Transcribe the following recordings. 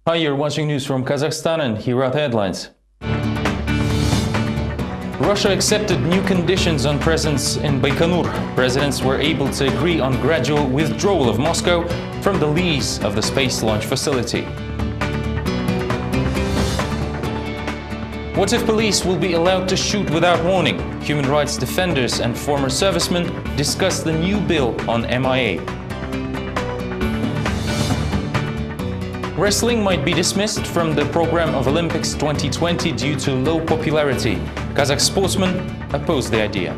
Hi, you're watching news from Kazakhstan, and here are the headlines. Russia accepted new conditions on presence in Baikonur. Presidents were able to agree on gradual withdrawal of Moscow from the lease of the space launch facility. What if police will be allowed to shoot without warning? Human rights defenders and former servicemen discuss the new bill on MIA. Wrestling might be dismissed from the program of Olympics 2020 due to low popularity. Kazakh sportsmen oppose the idea.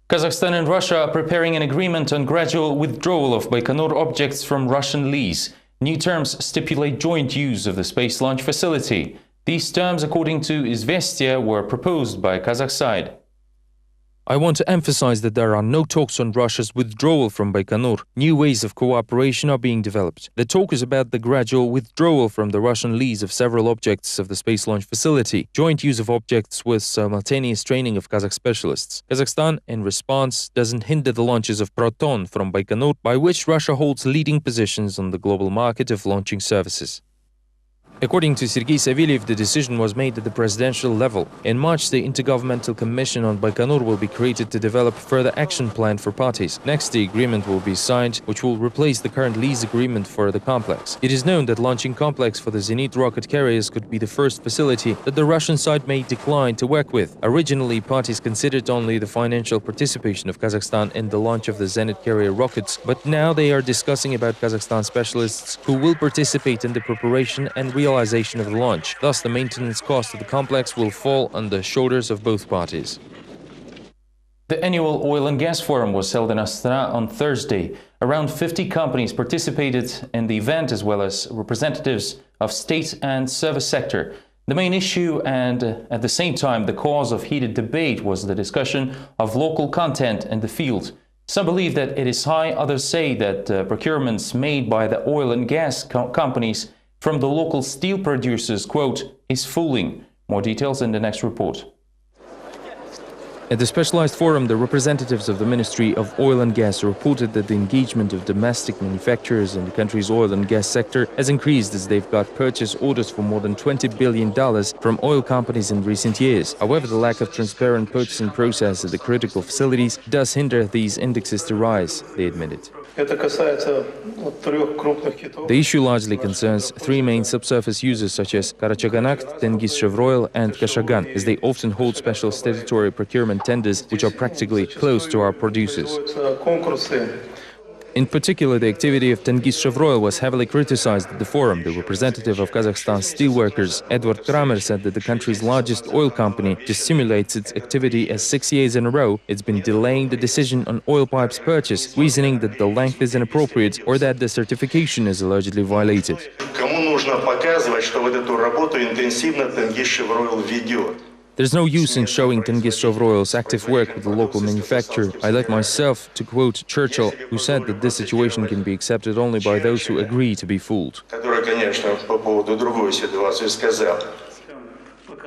Kazakhstan and Russia are preparing an agreement on gradual withdrawal of Baikonur objects from Russian lease. New terms stipulate joint use of the space launch facility. These terms, according to Izvestia, were proposed by Kazakh side. I want to emphasize that there are no talks on Russia's withdrawal from Baikonur. New ways of cooperation are being developed. The talk is about the gradual withdrawal from the Russian lease of several objects of the space launch facility, joint use of objects with simultaneous training of Kazakh specialists. Kazakhstan, in response, doesn't hinder the launches of Proton from Baikonur, by which Russia holds leading positions on the global market of launching services. According to Sergei Savelyev, the decision was made at the presidential level. In March, the Intergovernmental Commission on Baikonur will be created to develop further action plan for parties. Next, the agreement will be signed, which will replace the current lease agreement for the complex. It is known that launching complex for the Zenit rocket carriers could be the first facility that the Russian side may decline to work with. Originally, parties considered only the financial participation of Kazakhstan in the launch of the Zenit carrier rockets, but now they are discussing about Kazakhstan specialists who will participate in the preparation and realization of the launch. Thus, the maintenance cost of the complex will fall on the shoulders of both parties. The annual oil and gas forum was held in Astana on Thursday. Around 50 companies participated in the event, as well as representatives of state and service sector. The main issue and, at the same time, the cause of heated debate was the discussion of local content in the field. Some believe that it is high, others say that procurements made by the oil and gas companies from the local steel producers, quote, is fooling. More details in the next report. At the specialized forum, the representatives of the Ministry of Oil and Gas reported that the engagement of domestic manufacturers in the country's oil and gas sector has increased as they've got purchase orders for more than $20 billion from oil companies in recent years. However, the lack of transparent purchasing process at the critical facilities does hinder these indexes to rise, they admitted. The issue largely concerns three main subsurface users such as Karachaganak, Tengiz-Chevroil and Kashagan, as they often hold special statutory procurement tenders which are practically close to our producers. In particular, the activity of Tengiz-Chevroil was heavily criticized at the forum. The representative of Kazakhstan steelworkers, Edward Kramer, said that the country's largest oil company just simulates its activity as 6 years in a row it's been delaying the decision on oil pipes purchase, reasoning that the length is inappropriate or that the certification is allegedly violated. There's no use in showing Tengiz-Chevroil's active work with the local manufacturer. I like myself to quote Churchill, who said that this situation can be accepted only by those who agree to be fooled.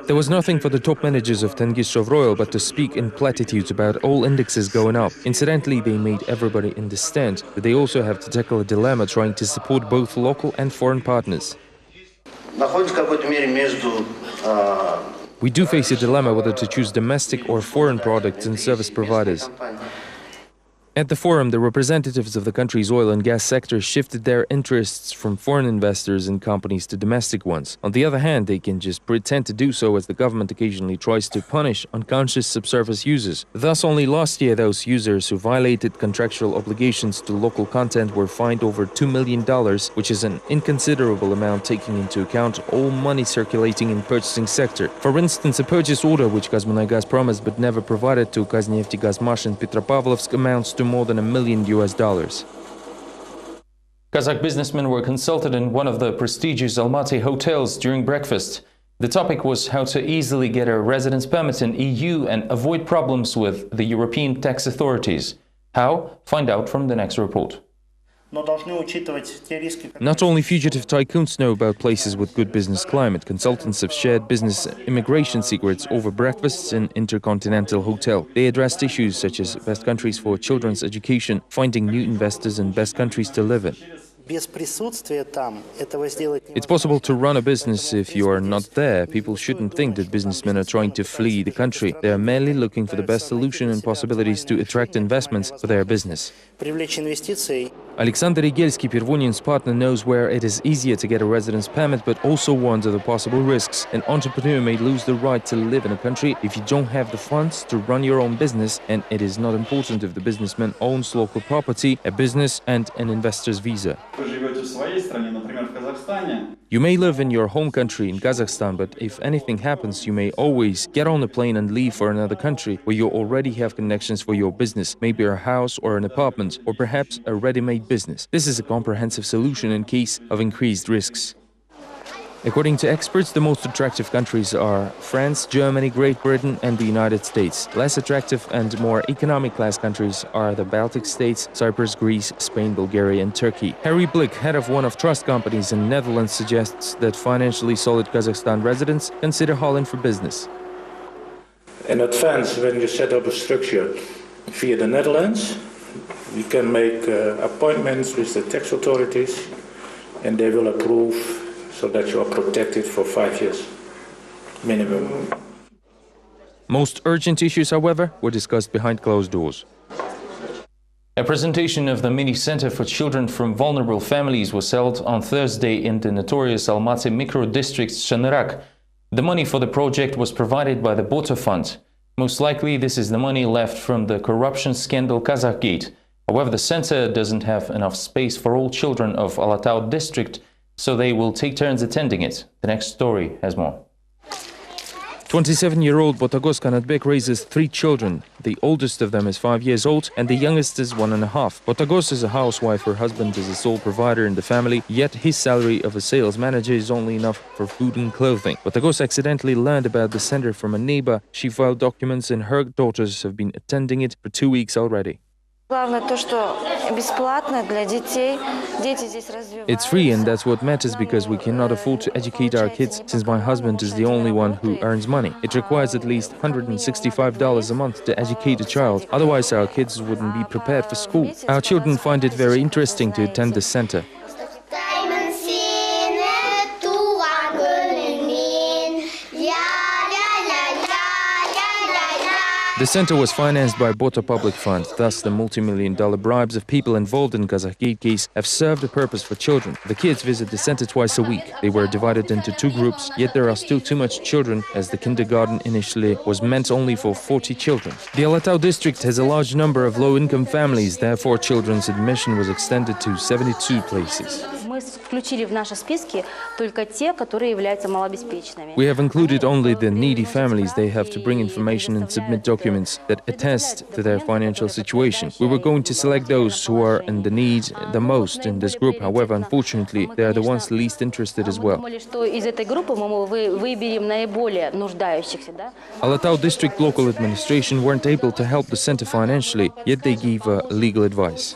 There was nothing for the top managers of Tengiz-Chevroil but to speak in platitudes about all indexes going up. Incidentally, they made everybody understand that they also have to tackle a dilemma trying to support both local and foreign partners. We do face a dilemma whether to choose domestic or foreign products and service providers. At the forum, the representatives of the country's oil and gas sector shifted their interests from foreign investors and companies to domestic ones. On the other hand, they can just pretend to do so as the government occasionally tries to punish unconscious subsurface users. Thus, only last year, those users who violated contractual obligations to local content were fined over $2 million, which is an inconsiderable amount taking into account all money circulating in purchasing sector. For instance, a purchase order which Kazmunaygas promised but never provided to Kazneftegazmash in Petropavlovsk amounts to more than $1 million. Kazakh businessmen were consulted in one of the prestigious Almaty hotels during breakfast. The topic was how to easily get a residence permit in EU and avoid problems with the European tax authorities. How? Find out from the next report. Not only fugitive tycoons know about places with good business climate, consultants have shared business immigration secrets over breakfasts in intercontinental hotel. They addressed issues such as best countries for children's education, finding new investors and best countries to live in. It's possible to run a business if you are not there. People shouldn't think that businessmen are trying to flee the country. They are merely looking for the best solution and possibilities to attract investments for their business. Alexander Igelski, Pervunin's partner, knows where it is easier to get a residence permit, but also warns of the possible risks. An entrepreneur may lose the right to live in a country if you don't have the funds to run your own business, and it is not important if the businessman owns local property, a business and an investor's visa. You may live in your home country in Kazakhstan, but if anything happens, you may always get on a plane and leave for another country where you already have connections for your business, maybe a house or an apartment, or perhaps a ready-made business. This is a comprehensive solution in case of increased risks. According to experts, the most attractive countries are France, Germany, Great Britain and the United States. Less attractive and more economic class countries are the Baltic states, Cyprus, Greece, Spain, Bulgaria and Turkey. Harry Blick, head of one of trust companies in the Netherlands, suggests that financially solid Kazakhstan residents consider Holland for business. In advance, when you set up a structure via the Netherlands, you can make appointments with the tax authorities and they will approve so that you are protected for 5 years minimum. Most urgent issues, however, were discussed behind closed doors. A presentation of the mini center for children from vulnerable families was held on Thursday in the notorious Almaty micro-district Shanyrak. The money for the project was provided by the Bota Fund. Most likely, this is the money left from the corruption scandal Kazakhgate. However, the center doesn't have enough space for all children of Alatau district, so they will take turns attending it. The next story has more. 27-year-old Botagos Kanatbek raises 3 children. The oldest of them is 5 years old and the youngest is 1.5. Botagos is a housewife. Her husband is the sole provider in the family, yet his salary of a sales manager is only enough for food and clothing. Botagos accidentally learned about the center from a neighbor. She filed documents and her daughters have been attending it for 2 weeks already. It's free, and that's what matters, because we cannot afford to educate our kids since my husband is the only one who earns money. It requires at least $165 a month to educate a child, otherwise our kids wouldn't be prepared for school. Our children find it very interesting to attend this center. The center was financed by Bota Public Fund. Thus, the multi-million-dollar bribes of people involved in Kazakhgate case have served a purpose for children. The kids visit the center twice a week. They were divided into 2 groups, yet there are still too much children, as the kindergarten initially was meant only for 40 children. The Alatau district has a large number of low-income families, therefore children's admission was extended to 72 places. We have included only the needy families. They have to bring information and submit documents that attest to their financial situation. We were going to select those who are in the need the most in this group. However, unfortunately, they are the ones least interested as well. Alatau district local administration weren't able to help the center financially, yet they gave legal advice.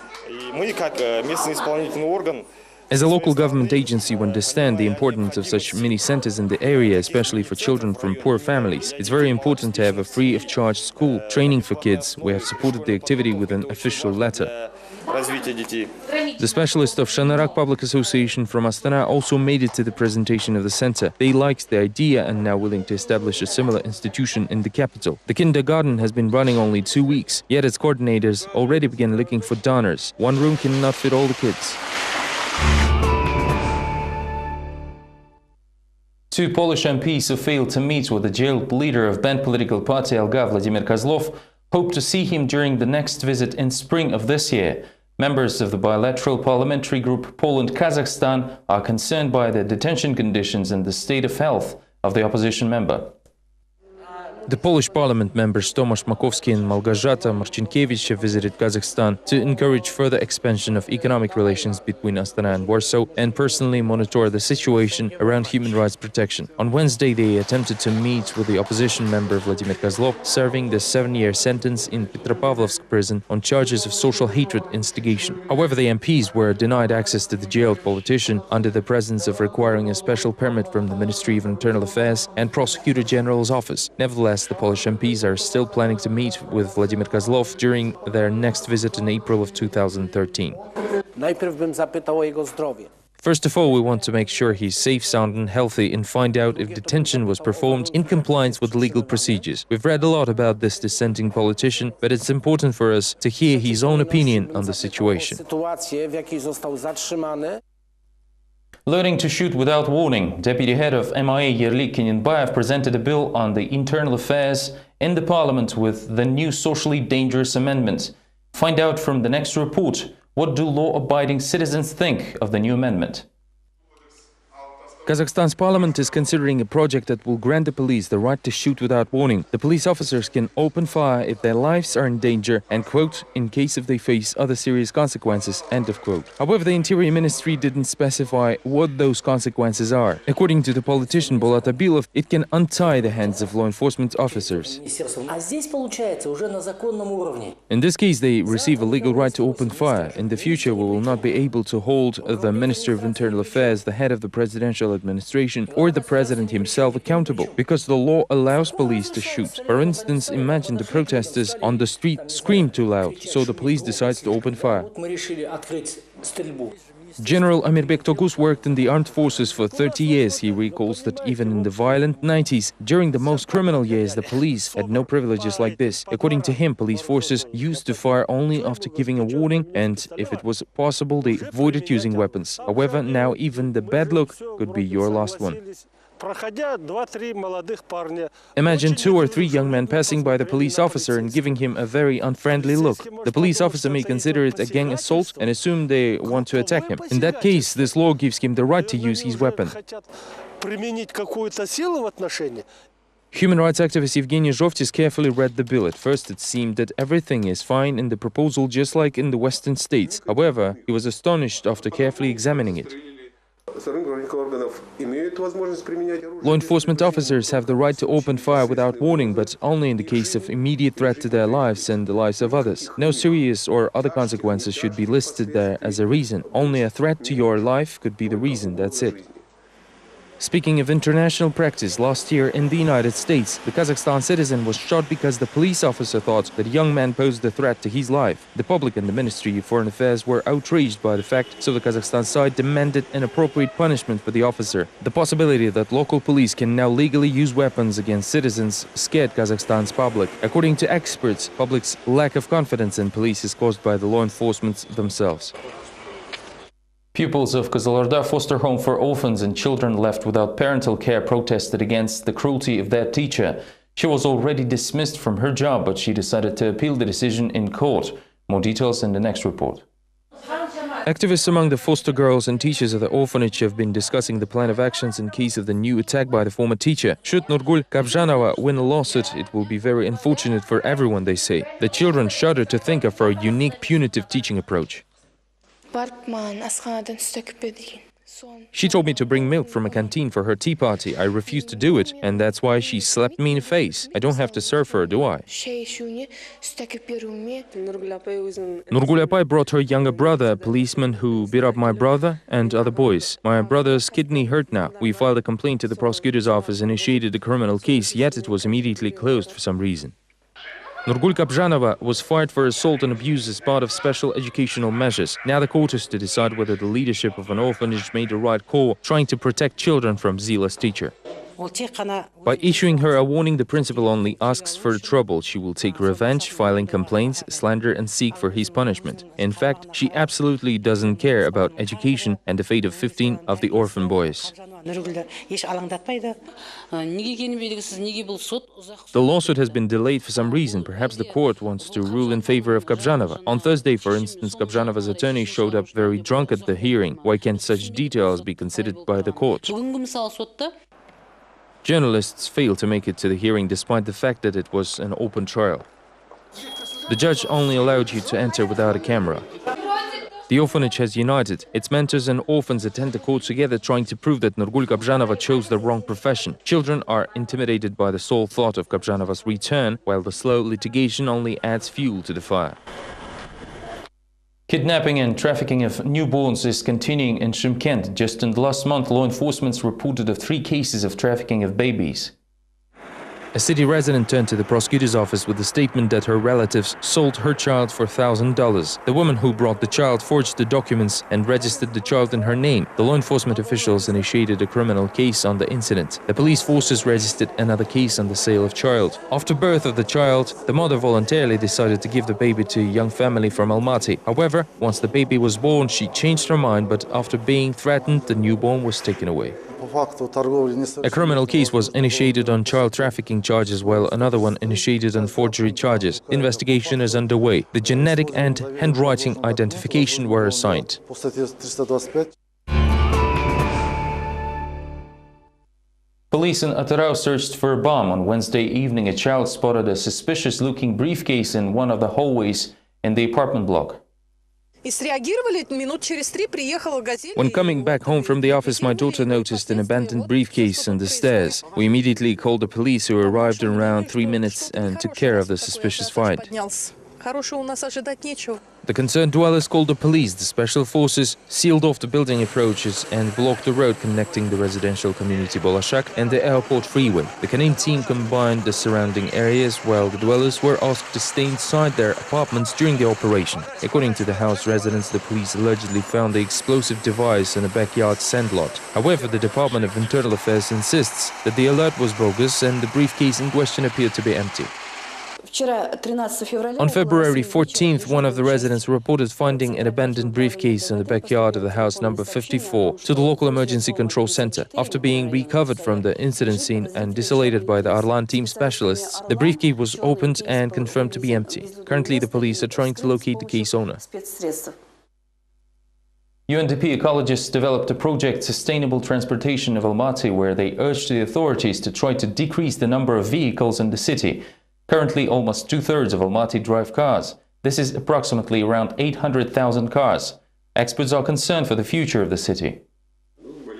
As a local government agency, we understand the importance of such mini-centers in the area, especially for children from poor families. It's very important to have a free-of-charge school training for kids. We have supported the activity with an official letter. The specialist of Shanyrak Public Association from Astana also made it to the presentation of the center. They liked the idea and now willing to establish a similar institution in the capital. The kindergarten has been running only 2 weeks, yet its coordinators already began looking for donors. One room cannot fit all the kids. 2 Polish MPs who failed to meet with the jailed leader of banned political party Alga, Vladimir Kozlov, hope to see him during the next visit in spring of this year. Members of the bilateral parliamentary group Poland-Kazakhstan are concerned by the detention conditions and the state of health of the opposition member. The Polish parliament members Tomasz Makowski and Małgorzata Marcinkiewicz have visited Kazakhstan to encourage further expansion of economic relations between Astana and Warsaw and personally monitor the situation around human rights protection. On Wednesday, they attempted to meet with the opposition member Vladimir Kozlov, serving the 7-year sentence in Petropavlovsk prison on charges of social hatred instigation. However, the MPs were denied access to the jailed politician under the presence of requiring a special permit from the Ministry of Internal Affairs and Prosecutor General's office. Nevertheless, the Polish MPs are still planning to meet with Vladimir Kozlov during their next visit in April of 2013. First of all, we want to make sure he's safe, sound and healthy and find out if detention was performed in compliance with legal procedures. We've read a lot about this dissenting politician, but it's important for us to hear his own opinion on the situation. Learning to shoot without warning, Deputy Head of MIA Yerlik Kenyanbayev presented a bill on the internal affairs in the parliament with the new socially dangerous amendment. Find out from the next report, what do law-abiding citizens think of the new amendment? Kazakhstan's parliament is considering a project that will grant the police the right to shoot without warning. The police officers can open fire if their lives are in danger and, quote, in case if they face other serious consequences, end of quote. However, the Interior Ministry didn't specify what those consequences are. According to the politician Bolat Abilov, it can untie the hands of law enforcement officers. In this case, they receive a legal right to open fire. In the future, we will not be able to hold the Minister of Internal Affairs, the head of the presidential administration or the president himself accountable, because the law allows police to shoot. For instance, imagine the protesters on the street scream too loud, so the police decides to open fire. General Amirbek Togus worked in the armed forces for 30 years. He recalls that even in the violent 90s, during the most criminal years, the police had no privileges like this. According to him, police forces used to fire only after giving a warning, and if it was possible, they avoided using weapons. However, now even the bad look could be your last one. Imagine 2 or 3 young men passing by the police officer and giving him a very unfriendly look. The police officer may consider it a gang assault and assume they want to attack him. In that case, this law gives him the right to use his weapon. Human rights activist Evgeny Zhovtis carefully read the bill. At first, it seemed that everything is fine in the proposal, just like in the Western states. However, he was astonished after carefully examining it. Law enforcement officers have the right to open fire without warning, but only in the case of immediate threat to their lives and the lives of others. No serious or other consequences should be listed there as a reason. Only a threat to your life could be the reason, that's it. Speaking of international practice, last year in the United States, the Kazakhstan citizen was shot because the police officer thought that a young man posed a threat to his life. The public and the Ministry of Foreign Affairs were outraged by the fact, so the Kazakhstan side demanded an appropriate punishment for the officer. The possibility that local police can now legally use weapons against citizens scared Kazakhstan's public. According to experts, public's lack of confidence in police is caused by the law enforcement themselves. Pupils of Kozlorda foster home for orphans and children left without parental care protested against the cruelty of their teacher. She was already dismissed from her job, but she decided to appeal the decision in court. More details in the next report. Activists among the foster girls and teachers of the orphanage have been discussing the plan of actions in case of the new attack by the former teacher. Should Nurgul Kabzhanova win a lawsuit, it will be very unfortunate for everyone, they say. The children shudder to think of her unique punitive teaching approach. She told me to bring milk from a canteen for her tea party. I refused to do it, and that's why she slapped me in the face. I don't have to serve her, do I? Nurgul brought her younger brother, a policeman who beat up my brother and other boys. My brother's kidney hurt now. We filed a complaint to the prosecutor's office, initiated a criminal case, yet it was immediately closed for some reason. Nurgul Kabzhanova was fired for assault and abuse as part of special educational measures. Now the court is to decide whether the leadership of an orphanage made the right call, trying to protect children from zealous teacher. By issuing her a warning, the principal only asks for trouble. She will take revenge, filing complaints, slander and seek for his punishment. In fact, she absolutely doesn't care about education and the fate of 15 of the orphan boys. The lawsuit has been delayed for some reason. Perhaps the court wants to rule in favor of Kabzhanova. On Thursday, for instance, Kabzhanova's attorney showed up very drunk at the hearing. Why can't such details be considered by the court? Journalists failed to make it to the hearing despite the fact that it was an open trial. The judge only allowed you to enter without a camera. The orphanage has united. Its mentors and orphans attend the court together, trying to prove that Nurgul Kabzhanova chose the wrong profession. Children are intimidated by the sole thought of Kabzhanova's return, while the slow litigation only adds fuel to the fire. Kidnapping and trafficking of newborns is continuing in Shymkent. Just in the last month, law enforcement reported of 3 cases of trafficking of babies. A city resident turned to the prosecutor's office with the statement that her relatives sold her child for $1,000. The woman who brought the child forged the documents and registered the child in her name. The law enforcement officials initiated a criminal case on the incident. The police forces registered another case on the sale of child. After birth of the child, the mother voluntarily decided to give the baby to a young family from Almaty. However, once the baby was born, she changed her mind, but after being threatened, the newborn was taken away. A criminal case was initiated on child trafficking charges, while another one initiated on forgery charges. The investigation is underway. The genetic and handwriting identification were assigned. Police in Atyrau searched for a bomb. On Wednesday evening, a child spotted a suspicious-looking briefcase in one of the hallways in the apartment block. When coming back home from the office, my daughter noticed an abandoned briefcase on the stairs. We immediately called the police, who arrived in around 3 minutes and took care of the suspicious find. The concerned dwellers called the police. The special forces sealed off the building approaches and blocked the road connecting the residential community Bolashak and the airport freeway. The canine team combined the surrounding areas, while the dwellers were asked to stay inside their apartments during the operation. According to the house residents, the police allegedly found the explosive device in a backyard sandlot. However, the Department of Internal Affairs insists that the alert was bogus and the briefcase in question appeared to be empty. On February 14th, one of the residents reported finding an abandoned briefcase in the backyard of the house number 54 to the local emergency control center. After being recovered from the incident scene and desolated by the Arlan team specialists, the briefcase was opened and confirmed to be empty. Currently, the police are trying to locate the case owner. UNDP ecologists developed a project, Sustainable Transportation of Almaty, where they urged the authorities to try to decrease the number of vehicles in the city. Currently, almost 2/3 of Almaty drive cars. This is approximately around 800,000 cars. Experts are concerned for the future of the city.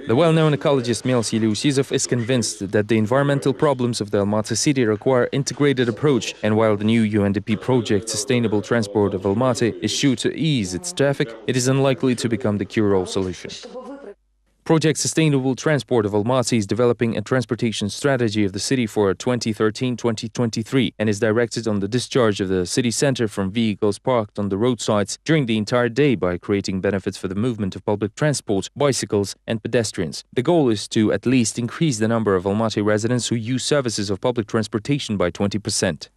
The well-known ecologist Mels Yeliusizov is convinced that the environmental problems of the Almaty city require integrated approach, and while the new UNDP project Sustainable Transport of Almaty is sure to ease its traffic, it is unlikely to become the cure-all solution. Project Sustainable Transport of Almaty is developing a transportation strategy of the city for 2013-2023 and is directed on the discharge of the city center from vehicles parked on the roadsides during the entire day by creating benefits for the movement of public transport, bicycles and pedestrians. The goal is to at least increase the number of Almaty residents who use services of public transportation by 20%.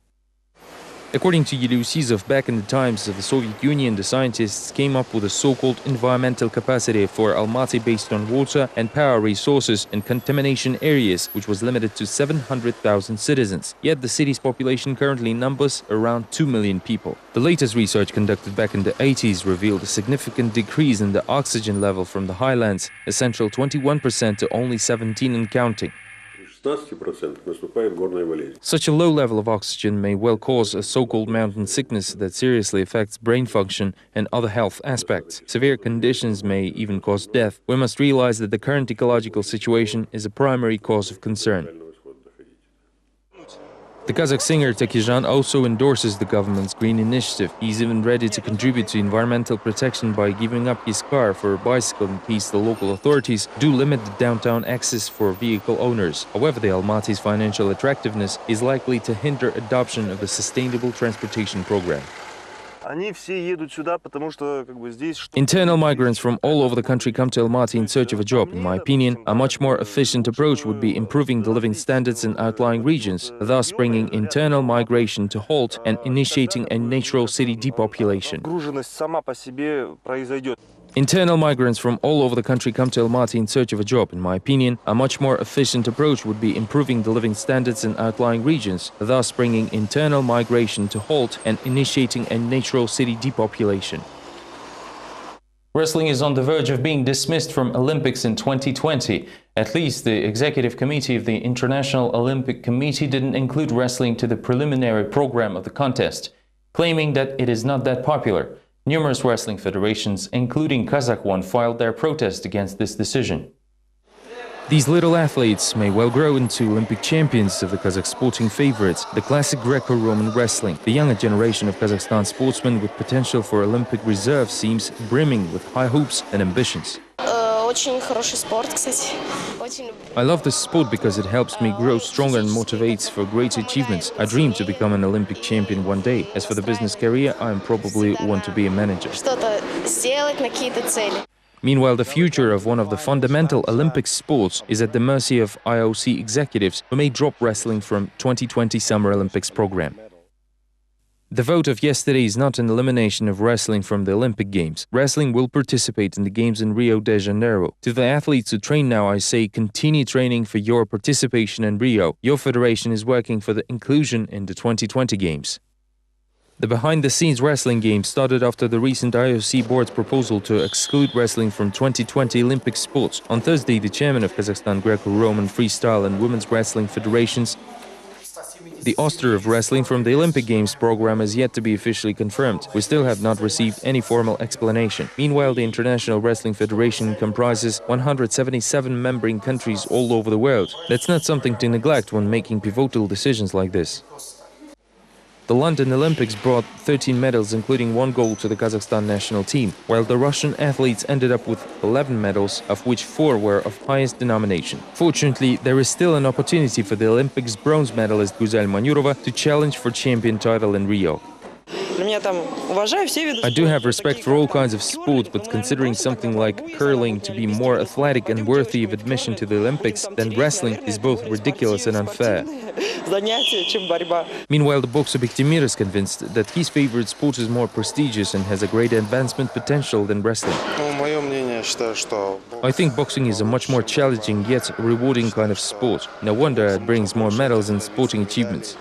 According to Yeliusizov, back in the times of the Soviet Union, the scientists came up with a so-called environmental capacity for Almaty based on water and power resources and contamination areas, which was limited to 700,000 citizens. Yet the city's population currently numbers around 2 million people. The latest research conducted back in the 80s revealed a significant decrease in the oxygen level from the highlands, essential 21% to only 17% and counting. Such a low level of oxygen may well cause a so-called mountain sickness that seriously affects brain function and other health aspects. Severe conditions may even cause death. We must realize that the current ecological situation is a primary cause of concern. The Kazakh singer Takizhan also endorses the government's green initiative. He's even ready to contribute to environmental protection by giving up his car for a bicycle in case the local authorities do limit the downtown access for vehicle owners. However, the Almaty's financial attractiveness is likely to hinder adoption of the sustainable transportation program. Internal migrants from all over the country come to Almaty in search of a job. In my opinion, a much more efficient approach would be improving the living standards in outlying regions, thus bringing internal migration to halt and initiating a natural city depopulation. Internal migrants from all over the country come to Almaty in search of a job. In my opinion, a much more efficient approach would be improving the living standards in outlying regions, thus bringing internal migration to halt and initiating a natural city depopulation. Wrestling is on the verge of being dismissed from Olympics in 2020. At least the executive committee of the International Olympic Committee didn't include wrestling to the preliminary program of the contest, claiming that it is not that popular. Numerous wrestling federations, including Kazakh one, filed their protest against this decision. These little athletes may well grow into Olympic champions of the Kazakh sporting favorites, the classic Greco-Roman wrestling. The younger generation of Kazakhstan sportsmen with potential for Olympic reserve seems brimming with high hopes and ambitions. I love this sport because it helps me grow stronger and motivates for great achievements. I dream to become an Olympic champion one day. As for the business career, I probably want to be a manager. Meanwhile, the future of one of the fundamental Olympic sports is at the mercy of IOC executives who may drop wrestling from 2020 Summer Olympics program. The vote of yesterday is not an elimination of wrestling from the Olympic Games. Wrestling will participate in the Games in Rio de Janeiro. To the athletes who train now, I say continue training for your participation in Rio. Your federation is working for the inclusion in the 2020 Games. The behind-the-scenes wrestling games started after the recent IOC board's proposal to exclude wrestling from 2020 Olympic sports. On Thursday, the chairman of Kazakhstan Greco-Roman Freestyle and Women's Wrestling Federations, the ouster of wrestling from the Olympic Games program is yet to be officially confirmed. We still have not received any formal explanation. Meanwhile, the International Wrestling Federation comprises 177 member countries all over the world. That's not something to neglect when making pivotal decisions like this. The London Olympics brought 13 medals, including 1 gold, to the Kazakhstan national team, while the Russian athletes ended up with 11 medals, of which 4 were of highest denomination. Fortunately, there is still an opportunity for the Olympics bronze medalist Guzal Manurova to challenge for champion title in Rio. I do have respect for all kinds of sports, but considering something like curling to be more athletic and worthy of admission to the Olympics than wrestling is both ridiculous and unfair. Meanwhile, the boxer Bektemir is convinced that his favorite sport is more prestigious and has a greater advancement potential than wrestling. I think boxing is a much more challenging yet rewarding kind of sport. No wonder it brings more medals and sporting achievements.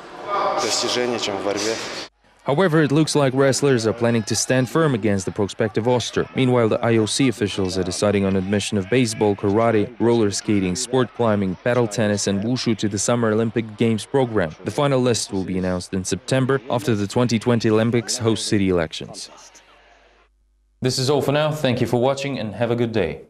However, it looks like wrestlers are planning to stand firm against the prospective ouster. Meanwhile, the IOC officials are deciding on admission of baseball, karate, roller skating, sport climbing, paddle tennis and wushu to the Summer Olympic Games program. The final list will be announced in September after the 2020 Olympics host city elections. This is all for now. Thank you for watching and have a good day.